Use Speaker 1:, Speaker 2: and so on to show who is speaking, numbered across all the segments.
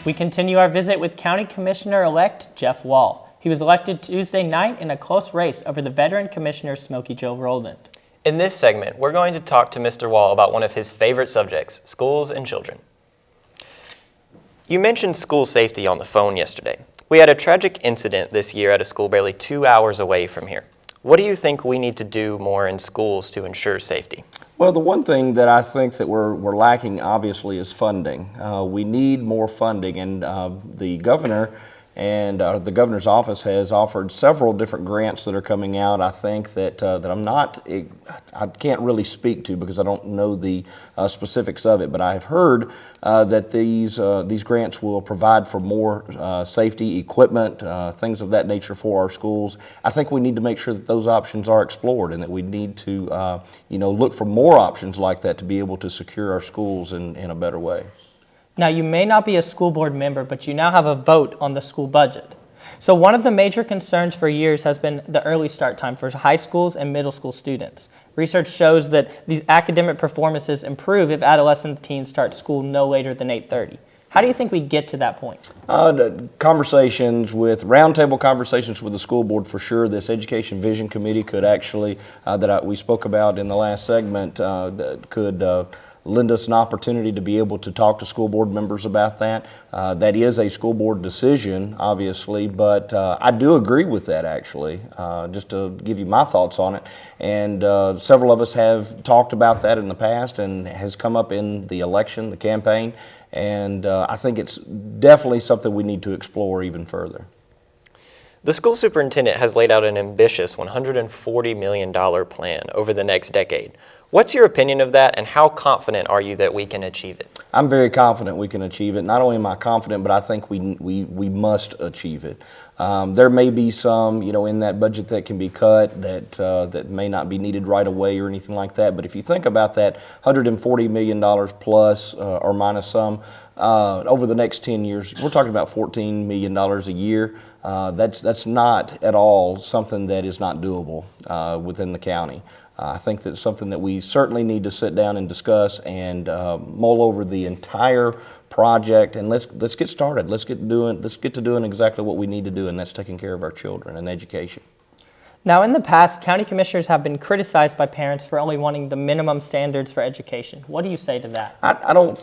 Speaker 1: We continue our visit with County Commissioner-elect Jeff Wall. He was elected Tuesday night in a close race over the veteran Commissioner Smokey Joe Rowland.
Speaker 2: In this segment, we're going to talk to Mr. Wall about one of his favorite subjects, schools and children. You mentioned school safety on the phone yesterday. We had a tragic incident this year at a school barely 2 hours away from here. What do you think we need to do more in schools to ensure safety?
Speaker 3: Well, the one thing that I think that we're lacking, obviously, is funding. We need more funding, and the governor and the governor's office has offered several different grants that are coming out. I think that I can't really speak to because I don't know the specifics of it, but I've heard that these grants will provide for more safety equipment, things of that nature for our schools. I think we need to make sure that those options are explored and that we need to look for more options like that to be able to secure our schools in a better way.
Speaker 1: Now, you may not be a school board member, but you now have a vote on the school budget. So one of the major concerns for years has been the early start time for high schools and middle school students. Research shows that these academic performances improve if adolescent teens start school no later than 8:30. How do you think we get to that point?
Speaker 3: Roundtable conversations with the school board for sure. This Education Vision Committee could actually, we spoke about in the last segment, could lend us an opportunity to be able to talk to school board members about that. That is a school board decision, obviously, but I do agree with that, actually, just to give you my thoughts on it. And several of us have talked about that in the past and has come up in the election, the campaign, and I think it's definitely something we need to explore even further.
Speaker 2: The school superintendent has laid out an ambitious $140 million plan over the next decade. What's your opinion of that, and how confident are you that we can achieve it? I'm
Speaker 3: very confident we can achieve it. Not only am I confident, but I think we must achieve it. There may be some, in that budget that can be cut that may not be needed right away or anything like that. But if you think about that $140 million plus or minus some over the next 10 years, we're talking about $14 million a year. That's not at all something that is not doable within the county. I think that's something that we certainly need to sit down and discuss and mull over the entire project, and let's get started. Let's get to doing exactly what we need to do, and that's taking care of our children and education.
Speaker 1: Now, in the past, county commissioners have been criticized by parents for only wanting the minimum standards for education. What do you say to that?
Speaker 3: I don't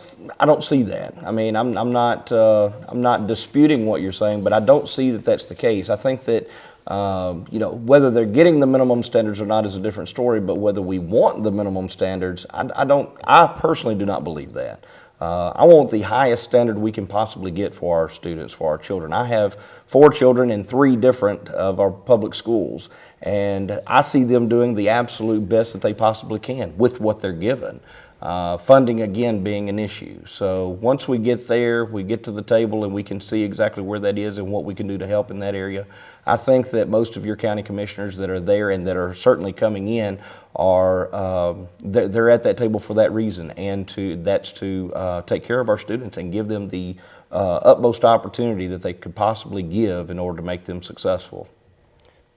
Speaker 3: see that. I mean, I'm not disputing what you're saying, but I don't see that that's the case. I think that whether they're getting the minimum standards or not is a different story, but whether we want the minimum standards, I personally do not believe that. I want the highest standard we can possibly get for our students, for our children. I have 4 children in 3 different of our public schools, and I see them doing the absolute best that they possibly can with what they're given. Funding, again, being an issue. So once we get there, we get to the table and we can see exactly where that is and what we can do to help in that area. I think that most of your county commissioners that are there and that are certainly coming in are they're at that table for that reason, and that's to take care of our students and give them the utmost opportunity that they could possibly give in order to make them successful.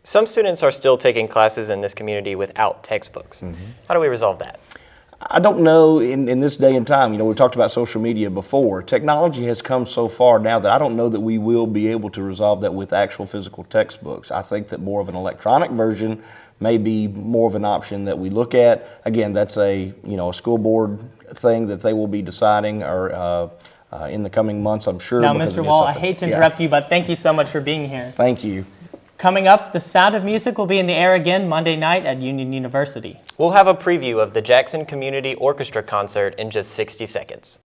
Speaker 2: Some students are still taking classes in this community without textbooks. How do we resolve that?
Speaker 3: I don't know in this day and time. We've talked about social media before. Technology has come so far now that I don't know that we will be able to resolve that with actual physical textbooks. I think that more of an electronic version may be more of an option that we look at. Again, that's a school board thing that they will be deciding or in the coming months, I'm sure.
Speaker 1: Now, Mr. Wall, I hate to interrupt you, but thank you so much for being here.
Speaker 3: Thank you.
Speaker 1: Coming up, The Sound of Music will be in the air again Monday night at Union University.
Speaker 2: We'll have a preview of the Jackson Community Orchestra concert in just 60 seconds.